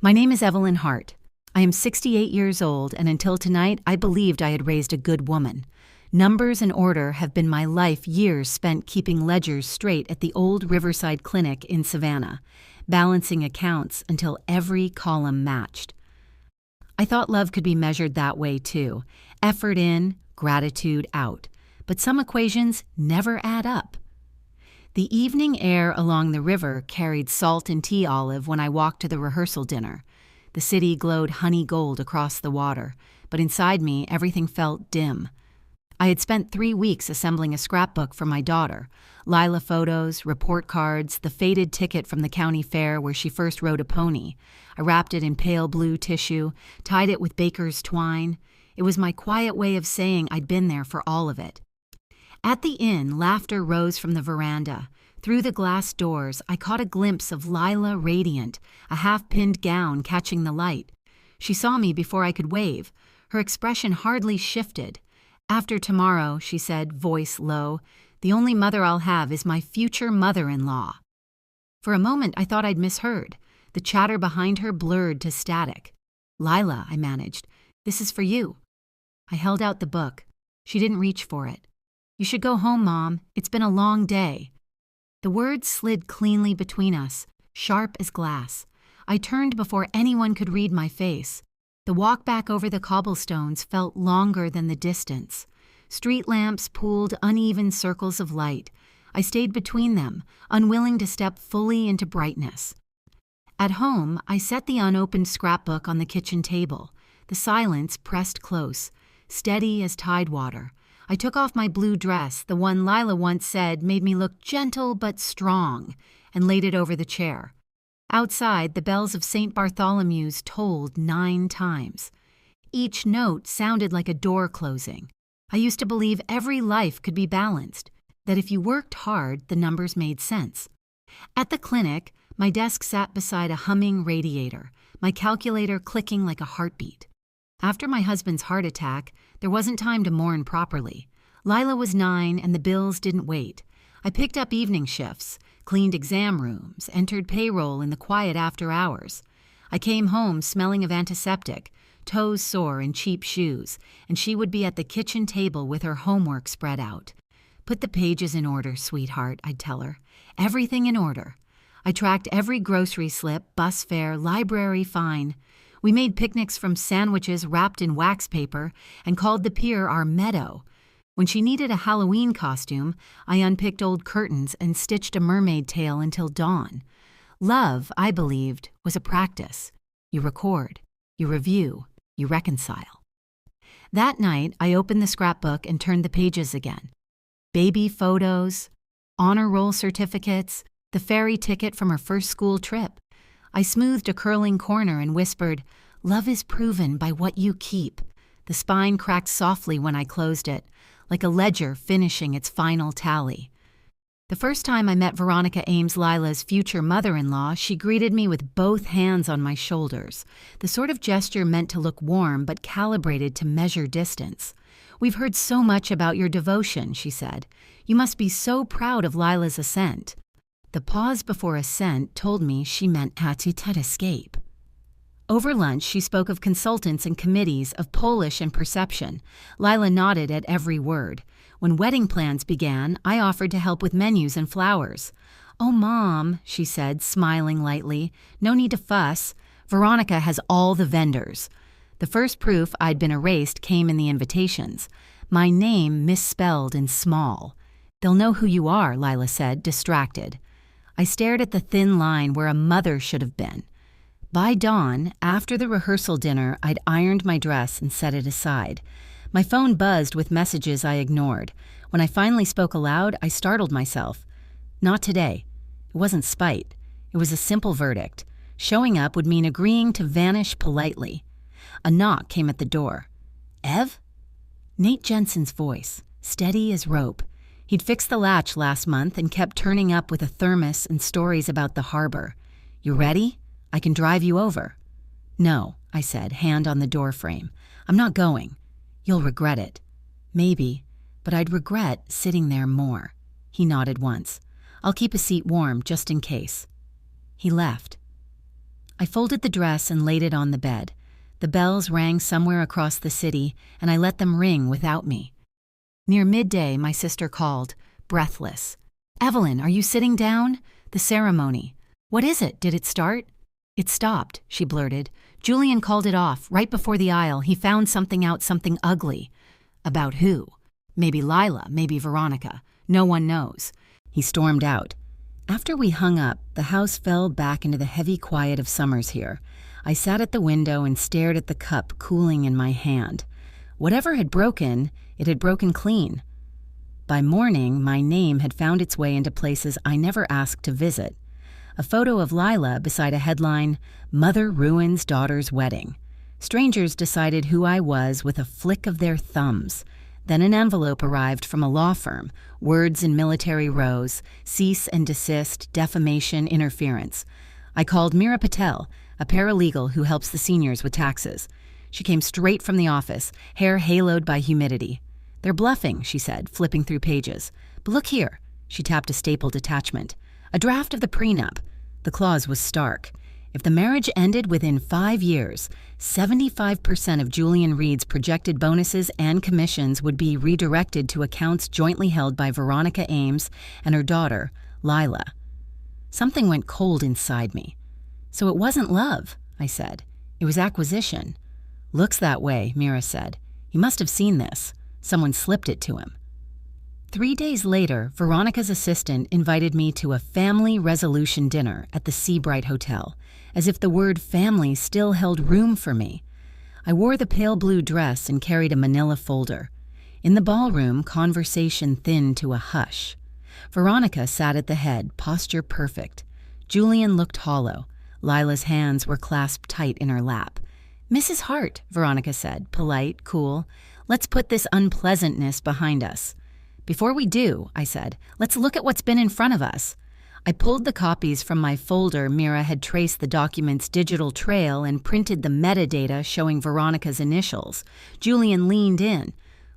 My name is Evelyn Hart. I am 68 years old, and until tonight, I believed I had raised a good woman. Numbers and order have been my life, years spent keeping ledgers straight at the old Riverside Clinic in Savannah, balancing accounts until every column matched. I thought love could be measured that way too, effort in, gratitude out. But some equations never add up. The evening air along the river carried salt and tea olive when I walked to the rehearsal dinner. The city glowed honey gold across the water, but inside me everything felt dim. I had spent 3 weeks assembling a scrapbook for my daughter. Lila photos, report cards, the faded ticket from the county fair where she first rode a pony. I wrapped it in pale blue tissue, tied it with baker's twine. It was my quiet way of saying I'd been there for all of it. At the inn, laughter rose from the veranda. Through the glass doors, I caught a glimpse of Lila radiant, a half-pinned gown catching the light. She saw me before I could wave. Her expression hardly shifted. "After tomorrow," she said, voice low, "the only mother I'll have is my future mother-in-law." For a moment, I thought I'd misheard. The chatter behind her blurred to static. "Lila," I managed, "this is for you." I held out the book. She didn't reach for it. "You should go home, Mom. It's been a long day." The words slid cleanly between us, sharp as glass. I turned before anyone could read my face. The walk back over the cobblestones felt longer than the distance. Street lamps pooled uneven circles of light. I stayed between them, unwilling to step fully into brightness. At home, I set the unopened scrapbook on the kitchen table. The silence pressed close, steady as tidewater. I took off my blue dress, the one Lila once said made me look gentle but strong, and laid it over the chair. Outside, the bells of St. Bartholomew's tolled 9 times. Each note sounded like a door closing. I used to believe every life could be balanced, that if you worked hard, the numbers made sense. At the clinic, my desk sat beside a humming radiator, my calculator clicking like a heartbeat. After my husband's heart attack, there wasn't time to mourn properly. Lila was 9 and the bills didn't wait. I picked up evening shifts, cleaned exam rooms, entered payroll in the quiet after hours. I came home smelling of antiseptic, toes sore in cheap shoes, and she would be at the kitchen table with her homework spread out. "Put the pages in order, sweetheart," I'd tell her. "Everything in order." I tracked every grocery slip, bus fare, library fine. We made picnics from sandwiches wrapped in wax paper and called the pier our meadow. When she needed a Halloween costume, I unpicked old curtains and stitched a mermaid tail until dawn. Love, I believed, was a practice. You record, you review, you reconcile. That night, I opened the scrapbook and turned the pages again. Baby photos, honor roll certificates, the ferry ticket from her first school trip. I smoothed a curling corner and whispered, "Love is proven by what you keep." The spine cracked softly when I closed it, like a ledger finishing its final tally. The first time I met Veronica Ames, Lila's future mother-in-law, she greeted me with both hands on my shoulders, the sort of gesture meant to look warm but calibrated to measure distance. "We've heard so much about your devotion," she said. "You must be so proud of Lila's ascent." The pause before assent told me she meant Hattutat escape. Over lunch, she spoke of consultants and committees, of Polish and perception. Lila nodded at every word. When wedding plans began, I offered to help with menus and flowers. "Oh, Mom," she said, smiling lightly, "no need to fuss. Veronica has all the vendors." The first proof I'd been erased came in the invitations. My name misspelled in small. "They'll know who you are," Lila said, distracted. I stared at the thin line where a mother should have been. By dawn, after the rehearsal dinner, I'd ironed my dress and set it aside. My phone buzzed with messages I ignored. When I finally spoke aloud, I startled myself. Not today. It wasn't spite. It was a simple verdict. Showing up would mean agreeing to vanish politely. A knock came at the door. "Ev?" Nate Jensen's voice, steady as rope. He'd fixed the latch last month and kept turning up with a thermos and stories about the harbor. "You ready? I can drive you over." "No," I said, hand on the door frame. "I'm not going. You'll regret it." "Maybe, but I'd regret sitting there more." He nodded once. "I'll keep a seat warm just in case." He left. I folded the dress and laid it on the bed. The bells rang somewhere across the city, and I let them ring without me. Near midday, my sister called, breathless. "Evelyn, are you sitting down? The ceremony. What is it? Did it start?" "It stopped," she blurted. "Julian called it off, right before the aisle. He found something out, something ugly." "About who?" "Maybe Lila, maybe Veronica. No one knows." He stormed out. After we hung up, the house fell back into the heavy quiet of summers here. I sat at the window and stared at the cup cooling in my hand. Whatever had broken, it had broken clean. By morning, my name had found its way into places I never asked to visit. A photo of Lila beside a headline, "Mother Ruins Daughter's Wedding." Strangers decided who I was with a flick of their thumbs. Then an envelope arrived from a law firm, words in military rows, cease and desist, defamation, interference. I called Meera Patel, a paralegal who helps the seniors with taxes. She came straight from the office, hair haloed by humidity. "They're bluffing," she said, flipping through pages. "But look here." She tapped a stapled attachment. "A draft of the prenup." The clause was stark. If the marriage ended within 5 years, 75% of Julian Reed's projected bonuses and commissions would be redirected to accounts jointly held by Veronica Ames and her daughter, Lila. Something went cold inside me. "So it wasn't love," I said. "It was acquisition." "Looks that way," Meera said. "He must have seen this. Someone slipped it to him." 3 days later, Veronica's assistant invited me to a family resolution dinner at the Seabright Hotel, as if the word family still held room for me. I wore the pale blue dress and carried a manila folder. In the ballroom, conversation thinned to a hush. Veronica sat at the head, posture perfect. Julian looked hollow. Lila's hands were clasped tight in her lap. "Mrs. Hart," Veronica said, polite, cool, "let's put this unpleasantness behind us." "Before we do," I said, "let's look at what's been in front of us." I pulled the copies from my folder. Meera had traced the document's digital trail and printed the metadata showing Veronica's initials. Julian leaned in.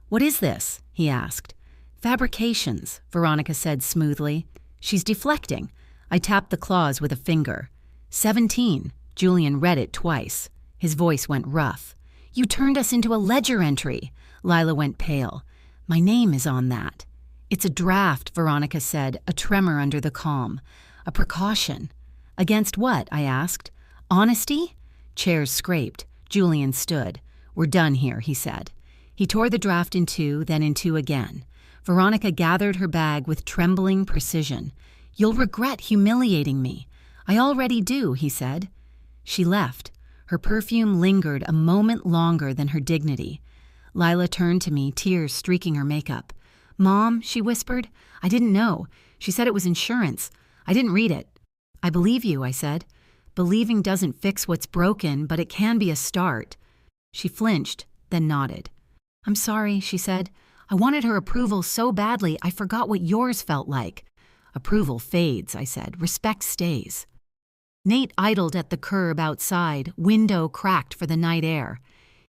"What is this?" he asked. "Fabrications," Veronica said smoothly. "She's deflecting." I tapped the clause with a finger. 17. Julian read it twice. His voice went rough. "You turned us into a ledger entry." Lila went pale. "My name is on that." "It's a draft," Veronica said, a tremor under the calm. "A precaution." "Against what?" I asked. "Honesty?" Chairs scraped. Julian stood. "We're done here," he said. He tore the draft in two, then in two again. Veronica gathered her bag with trembling precision. "You'll regret humiliating me." "I already do," he said. She left. Her perfume lingered a moment longer than her dignity. Lila turned to me, tears streaking her makeup. "Mom," she whispered, "I didn't know. She said it was insurance. I didn't read it." "I believe you," I said. "Believing doesn't fix what's broken, but it can be a start." She flinched, then nodded. "I'm sorry," she said. "I wanted her approval so badly I forgot what yours felt like." "Approval fades," I said. "Respect stays." Nate idled at the curb outside, window cracked for the night air.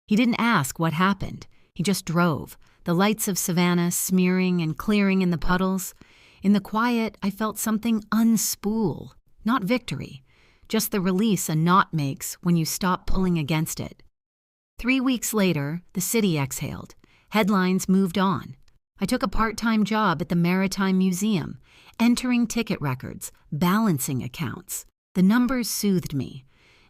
He didn't ask what happened. He just drove, the lights of Savannah smearing and clearing in the puddles. In the quiet, I felt something unspool, not victory, just the release a knot makes when you stop pulling against it. 3 weeks later, the city exhaled. Headlines moved on. I took a part-time job at the Maritime Museum, entering ticket records, balancing accounts. The numbers soothed me.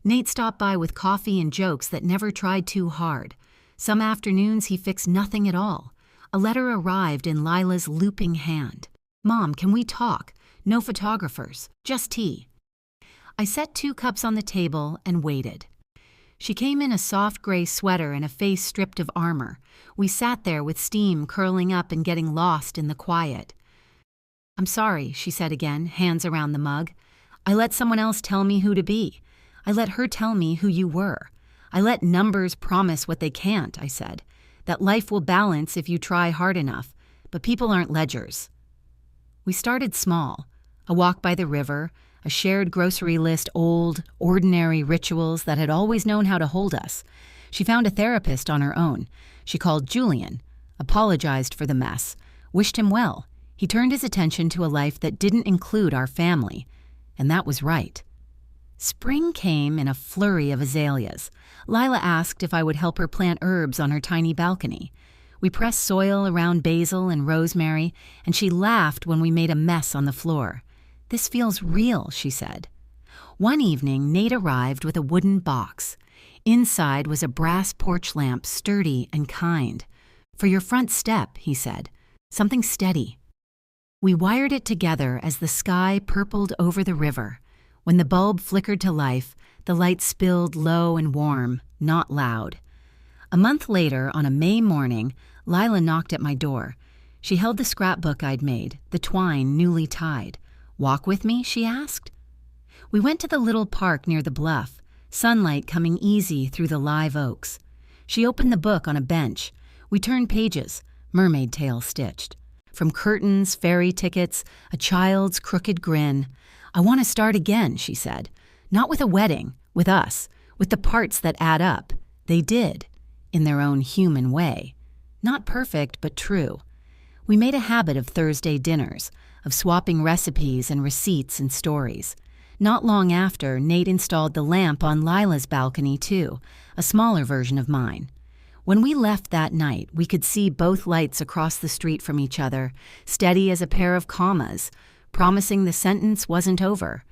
Nate stopped by with coffee and jokes that never tried too hard. Some afternoons he fixed nothing at all. A letter arrived in Lila's looping hand. "Mom, can we talk? No photographers, just tea." I set 2 cups on the table and waited. She came in a soft gray sweater and a face stripped of armor. We sat there with steam curling up and getting lost in the quiet. "I'm sorry," she said again, hands around the mug. "I let someone else tell me who to be. I let her tell me who you were. I let numbers promise what they can't," I said. "That life will balance if you try hard enough, but people aren't ledgers." We started small. A walk by the river, a shared grocery list, old, ordinary rituals that had always known how to hold us. She found a therapist on her own. She called Julian, apologized for the mess, wished him well. He turned his attention to a life that didn't include our family, and that was right. Spring came in a flurry of azaleas. Lila asked if I would help her plant herbs on her tiny balcony. We pressed soil around basil and rosemary, and she laughed when we made a mess on the floor. "This feels real," she said. One evening, Nate arrived with a wooden box. Inside was a brass porch lamp, sturdy and kind. "For your front step," he said. "Something steady." We wired it together as the sky purpled over the river. When the bulb flickered to life, the light spilled low and warm, not loud. A month later, on a May morning, Lila knocked at my door. She held the scrapbook I'd made, the twine newly tied. "Walk with me?" she asked. We went to the little park near the bluff, sunlight coming easy through the live oaks. She opened the book on a bench. We turned pages, mermaid tale stitched. From curtains, fairy tickets, a child's crooked grin. "I want to start again," she said. "Not with a wedding, with us, with the parts that add up." They did, in their own human way. Not perfect, but true. We made a habit of Thursday dinners, of swapping recipes and receipts and stories. Not long after, Nate installed the lamp on Lila's balcony too, a smaller version of mine. When we left that night, we could see both lights across the street from each other, steady as a pair of commas, promising the sentence wasn't over.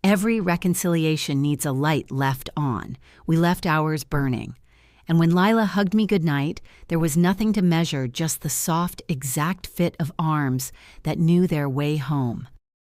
Every reconciliation needs a light left on. We left ours burning. And when Lila hugged me goodnight, there was nothing to measure, just the soft, exact fit of arms that knew their way home.